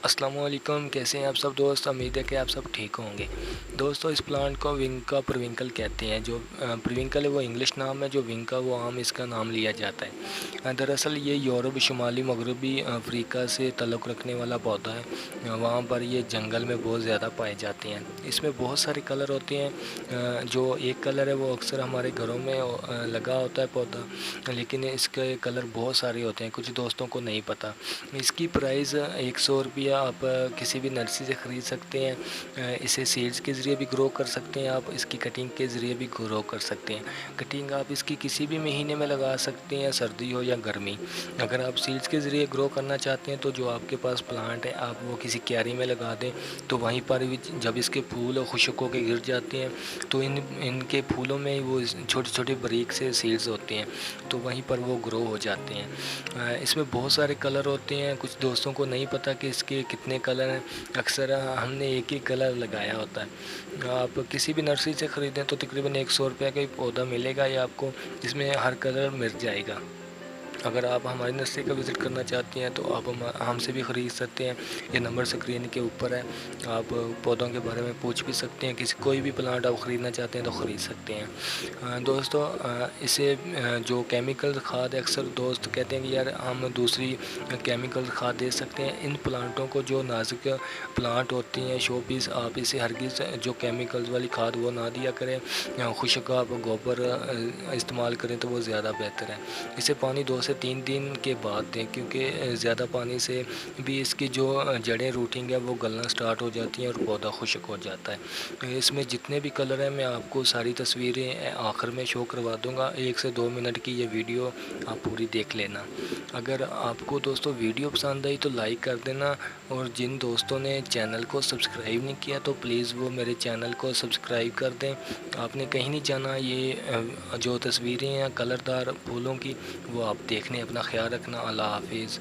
अस्सलामुअलैकुम, कैसे हैं आप सब दोस्त। उम्मीद है कि आप सब ठीक होंगे। दोस्तों, इस प्लांट को विंका परविंकल कहते हैं। जो परविंकल है वो इंग्लिश नाम है, जो विंका वो आम इसका नाम लिया जाता है। दरअसल ये यूरोप, शुमाली मगरबी अफ्रीका से ताल्लुक़ रखने वाला पौधा है। वहाँ पर ये जंगल में बहुत ज़्यादा पाए जाते हैं। इसमें बहुत सारे कलर होते हैं। जो एक कलर है वो अक्सर हमारे घरों में लगा होता है पौधा, लेकिन इसके कलर बहुत सारे होते हैं, कुछ दोस्तों को नहीं पता। इसकी प्राइस 100 रुपया आप किसी भी नर्सरी से ख़रीद सकते हैं। इसे सीड्स के ज़रिए भी ग्रो कर सकते हैं, आप इसकी कटिंग के ज़रिए भी ग्रो कर सकते हैं। कटिंग आप इसकी किसी भी महीने में लगा सकते हैं, सर्दी हो या गर्मी। अगर आप सीड्स के ज़रिए ग्रो करना चाहते हैं तो जो आपके पास प्लांट है आप वो किसी क्यारी में लगा दें, तो वहीं पर भी जब इसके फूल खुश्क होकर गिर जाते हैं तो इनके फूलों में वो छोटे छोटे बारीक से सीड्स होते हैं, तो वहीं पर वो ग्रो हो जाते हैं। इसमें बहुत सारे कलर होते हैं, कुछ दोस्तों को नहीं पता कि इसके कितने कलर हैं। अक्सर हमने एक ही कलर लगाया होता है। आप किसी भी नर्सरी से ख़रीदें तो तकरीबन 100 रुपये का ही पौधा मिलेगा या आपको, जिसमें हर कलर मिल जाएगा। अगर आप हमारी नर्सरी का विज़िट करना चाहती हैं तो आप हमसे भी ख़रीद सकते हैं। ये नंबर स्क्रीन के ऊपर है, आप पौधों के बारे में पूछ भी सकते हैं। कोई भी प्लांट आप ख़रीदना चाहते हैं तो ख़रीद सकते हैं। दोस्तों, इसे जो केमिकल खाद, अक्सर दोस्त कहते हैं कि यार हम दूसरी केमिकल खाद दे सकते हैं। इन प्लांटों को, जो नाजुक प्लांट होती हैं शो पीस, आप इसे हरगिज़ जो केमिकल्स वाली खाद वो ना दिया करें। खुशक आप गोबर इस्तेमाल करें तो वो ज़्यादा बेहतर है। इसे पानी 2 से 3 दिन के बाद दें, क्योंकि ज़्यादा पानी से भी इसकी जो जड़ें, रूटिंग है वो गलना स्टार्ट हो जाती हैं और पौधा खुश्क हो जाता है। तो इसमें जितने भी कलर हैं मैं आपको सारी तस्वीरें आखिर में शो करवा दूंगा। 1 से 2 मिनट की ये वीडियो आप पूरी देख लेना। अगर आपको दोस्तों वीडियो पसंद आई तो लाइक कर देना, और जिन दोस्तों ने चैनल को सब्सक्राइब नहीं किया तो प्लीज़ वो मेरे चैनल को सब्सक्राइब कर दें। आपने कहीं नहीं जाना। ये जो तस्वीरें हैं कलरदार फूलों की वो आप देखने। अपना ख्याल रखना। अल्लाह हाफिज़।